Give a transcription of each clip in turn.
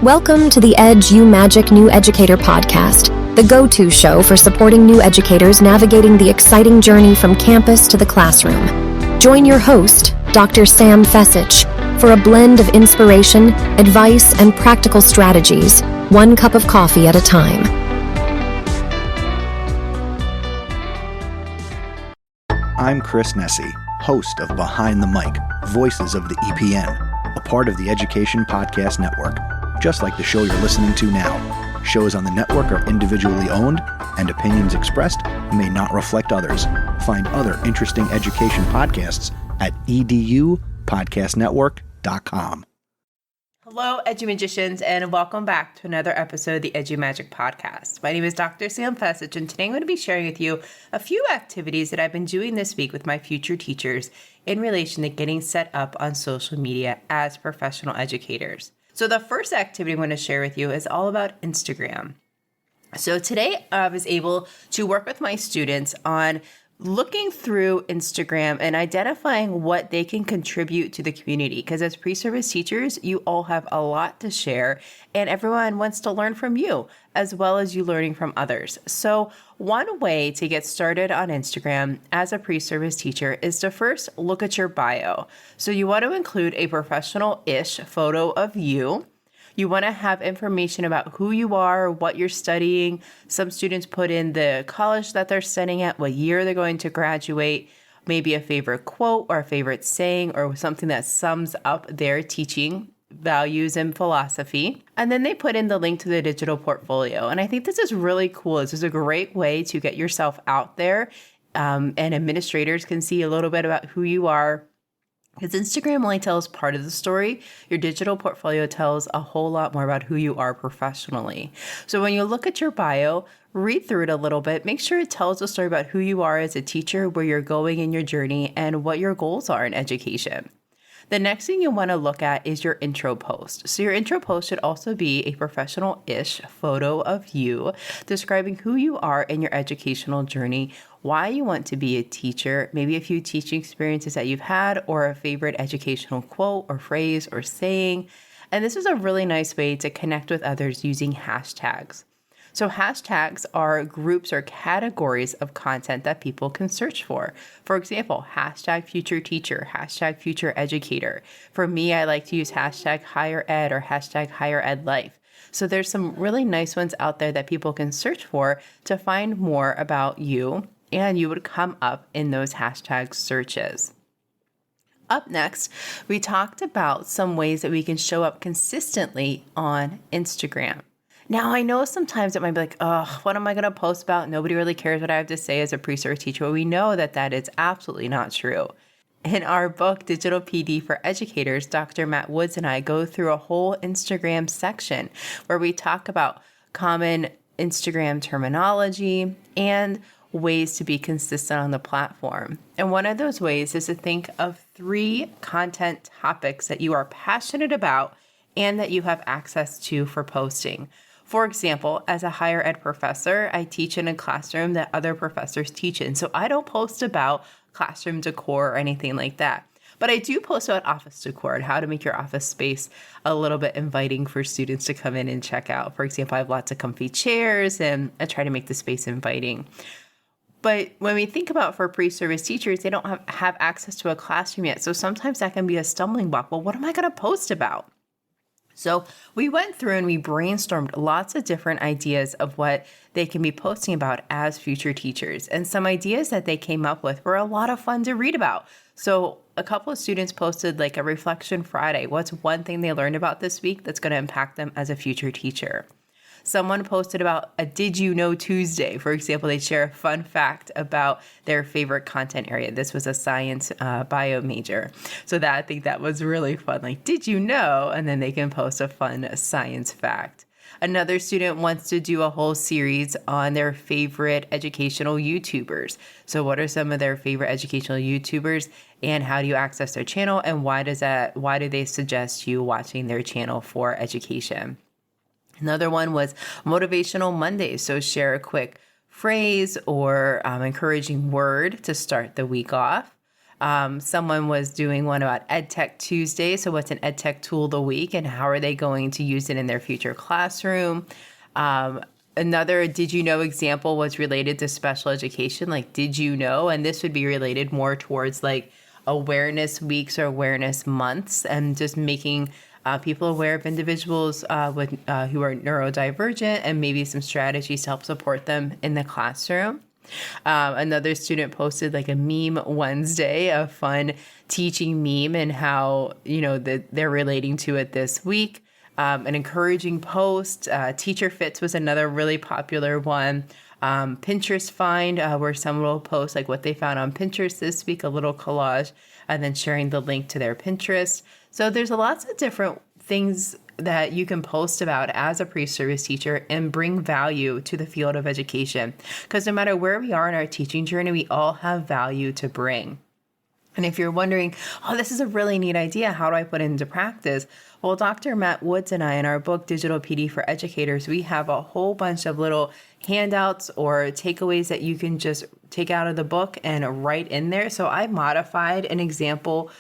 Welcome to the Edge You Magic New Educator podcast, the go-to show for supporting new educators navigating the exciting journey from campus to the classroom. Join your host, Dr. Sam Fessich, for a blend of inspiration, advice, and practical strategies, one cup of coffee at a time. I'm Chris Nessie, host of Behind the Mic, Voices of the EPN, a part of the Education Podcast Network. Just like the show you're listening to now. Shows on the network are individually owned, and opinions expressed may not reflect others. Find other interesting education podcasts at edupodcastnetwork.com. Hello, Edu-Magicians, and welcome back to another episode of the Edu-Magic Podcast. My name is Dr. Sam Fessich, and today I'm going to be sharing with you a few activities that I've been doing this week with my future teachers in relation to getting set up on social media as professional educators. So the first activity I'm going to share with you is all about Instagram. So today I was able to work with my students on looking through Instagram and identifying what they can contribute to the community. Because as pre-service teachers, you all have a lot to share and everyone wants to learn from you as well as you learning from others. So one way to get started on Instagram as a pre-service teacher is to first look at your bio. So you want to include a professional-ish photo of you. You want to have information about who you are, what you're studying. Some students put in the college that they're studying at, what year they're going to graduate, maybe a favorite quote or a favorite saying or something that sums up their teaching values and philosophy. And then they put in the link to the digital portfolio. And I think this is really cool. This is a great way to get yourself out there, and administrators can see a little bit about who you are. Because Instagram only tells part of the story. Your digital portfolio tells a whole lot more about who you are professionally. So when you look at your bio, read through it a little bit. Make sure it tells a story about who you are as a teacher, where you're going in your journey, and what your goals are in education. The next thing you want to look at is your intro post. So your intro post should also be a professional-ish photo of you describing who you are in your educational journey, why you want to be a teacher, maybe a few teaching experiences that you've had, or a favorite educational quote or phrase or saying. And this is a really nice way to connect with others using hashtags. So hashtags are groups or categories of content that people can search for. For example, hashtag future teacher, hashtag future educator. For me, I like to use hashtag higher ed or hashtag higher ed life. So there's some really nice ones out there that people can search for to find more about you, and you would come up in those hashtag searches. Up next, we talked about some ways that we can show up consistently on Instagram. Now, I know sometimes it might be like, oh, what am I going to post about? Nobody really cares what I have to say as a pre-service teacher. But we know that that is absolutely not true. In our book, Digital PD for Educators, Dr. Matt Woods and I go through a whole Instagram section where we talk about common Instagram terminology and ways to be consistent on the platform. And one of those ways is to think of 3 content topics that you are passionate about and that you have access to for posting. For example, as a higher ed professor, I teach in a classroom that other professors teach in. So I don't post about classroom decor or anything like that. But I do post about office decor and how to make your office space a little bit inviting for students to come in and check out. For example, I have lots of comfy chairs and I try to make the space inviting. But when we think about for pre-service teachers, they don't have access to a classroom yet. So sometimes that can be a stumbling block. Well, what am I going to post about? So we went through and we brainstormed lots of different ideas of what they can be posting about as future teachers. And some ideas that they came up with were a lot of fun to read about. So a couple of students posted like a Reflection Friday. What's one thing they learned about this week that's going to impact them as a future teacher? Someone posted about a Did You Know Tuesday. For example, they share a fun fact about their favorite content area. This was a science bio major. So I think that was really fun. Like, did you know? And then they can post a fun science fact. Another student wants to do a whole series on their favorite educational YouTubers. So what are some of their favorite educational YouTubers and how do you access their channel? And why do they suggest you watching their channel for education? Another one was Motivational Mondays. So share a quick phrase or encouraging word to start the week off. Someone was doing one about EdTech Tuesday. So what's an EdTech tool of the week and how are they going to use it in their future classroom? Another did you know example was related to special education, like did you know? And this would be related more towards like awareness weeks or awareness months and just making people aware of individuals with who are neurodivergent and maybe some strategies to help support them in the classroom. Another student posted like a meme Wednesday, a fun teaching meme and how, they're relating to it this week. An encouraging post. Teacher Fits was another really popular one. Pinterest Find, where someone will post like what they found on Pinterest this week, a little collage, and then sharing the link to their Pinterest. So there's lots of different things that you can post about as a pre-service teacher and bring value to the field of education. Because no matter where we are in our teaching journey, we all have value to bring. And if you're wondering, oh, this is a really neat idea, how do I put it into practice? Well, Dr. Matt Woods and I, in our book, Digital PD for Educators, we have a whole bunch of little handouts or takeaways that you can just take out of the book and write in there. So I modified an example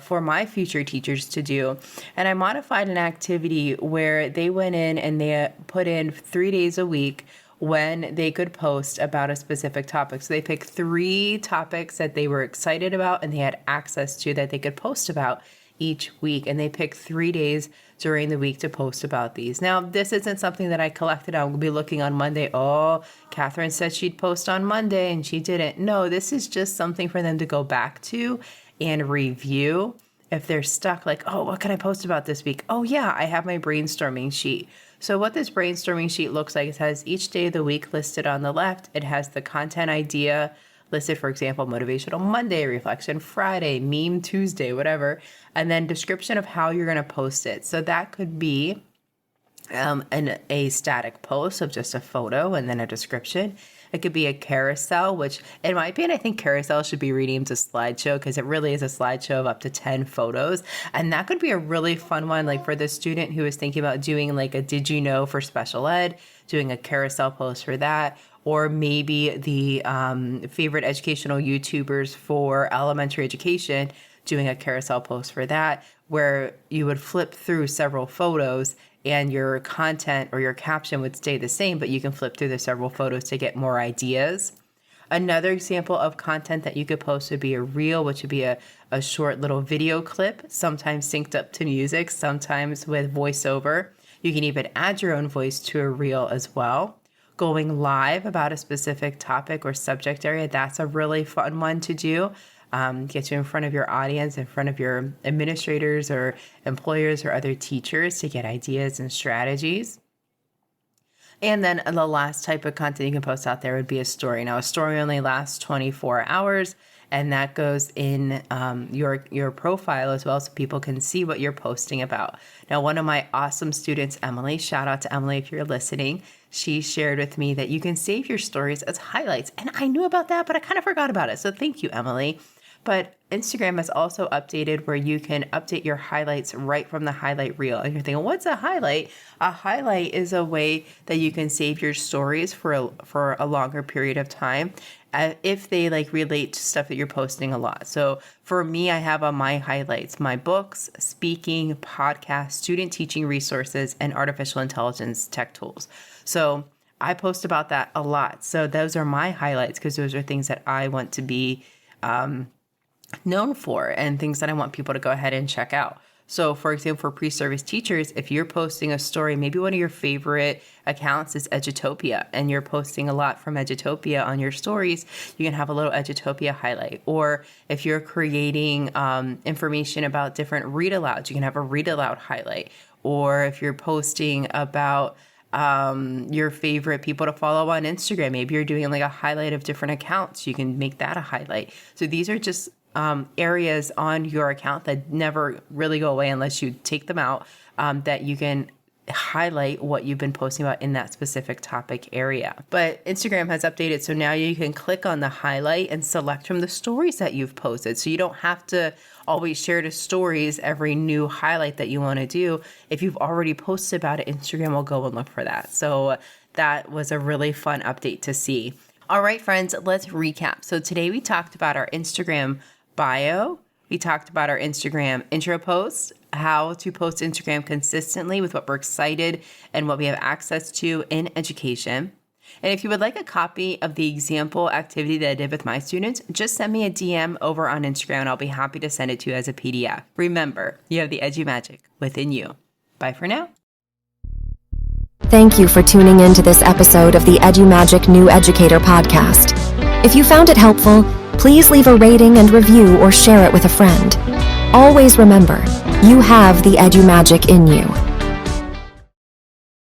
for my future teachers to do. And I modified an activity where they went in and they put in 3 days a week when they could post about a specific topic. So they picked 3 topics that they were excited about and they had access to that they could post about each week. And they picked 3 days during the week to post about these. Now, this isn't something that I collected. I'll be looking on Monday. Oh, Catherine said she'd post on Monday and she didn't. No, this is just something for them to go back to and review. If they're stuck like, oh, what can I post about this week? Oh yeah, I have my brainstorming sheet. So what this brainstorming sheet looks like, it has each day of the week listed on the left. It has the content idea listed, for example, Motivational Monday, Reflection Friday, Meme Tuesday, whatever, and then description of how you're going to post it. So that could be a static post of just a photo and then a description. It could be a carousel, which in my opinion, I think carousel should be renamed to slideshow because it really is a slideshow of up to 10 photos. And that could be a really fun one, like for the student who is thinking about doing like a did you know for special ed, doing a carousel post for that. Or maybe the favorite educational YouTubers for elementary education, doing a carousel post for that, where you would flip through several photos and your content or your caption would stay the same, but you can flip through the several photos to get more ideas. Another example of content that you could post would be a reel, which would be a short little video clip, sometimes synced up to music, sometimes with voiceover. You can even add your own voice to a reel as well. Going live about a specific topic or subject area, that's a really fun one to do. Get you in front of your audience, in front of your administrators or employers or other teachers to get ideas and strategies. And then the last type of content you can post out there would be a story. Now, a story only lasts 24 hours, and that goes in your profile as well so people can see what you're posting about. Now, one of my awesome students, Emily, shout out to Emily if you're listening, she shared with me that you can save your stories as highlights. And I knew about that, but I kind of forgot about it. So thank you, Emily. But Instagram has also updated where you can update your highlights right from the highlight reel. And you're thinking, what's a highlight? A highlight is a way that you can save your stories for a longer period of time if they like relate to stuff that you're posting a lot. So for me, I have on my highlights, my books, speaking, podcasts, student teaching resources, and artificial intelligence tech tools. So I post about that a lot. So those are my highlights because those are things that I want to be known for and things that I want people to go ahead and check out. So for example, for pre-service teachers, if you're posting a story, maybe one of your favorite accounts is Edutopia and you're posting a lot from Edutopia on your stories, you can have a little Edutopia highlight. Or if you're creating information about different read alouds, you can have a read aloud highlight. Or if you're posting about your favorite people to follow on Instagram, maybe you're doing like a highlight of different accounts, you can make that a highlight. So these are just areas on your account that never really go away unless you take them out, that you can highlight what you've been posting about in that specific topic area. But Instagram has updated, so now you can click on the highlight and select from the stories that you've posted. So you don't have to always share to stories every new highlight that you want to do. If you've already posted about it, Instagram will go and look for that. So that was a really fun update to see. All right, friends, let's recap. So today we talked about our Instagram bio. We talked about our Instagram intro posts, how to post Instagram consistently with what we're excited and what we have access to in education. And if you would like a copy of the example activity that I did with my students, just send me a DM over on Instagram and I'll be happy to send it to you as a PDF. Remember, you have the EduMagic within you. Bye for now. Thank you for tuning in to this episode of the EduMagic New Educator podcast. If you found it helpful, please leave a rating and review or share it with a friend. Always remember, you have the EduMagic in you.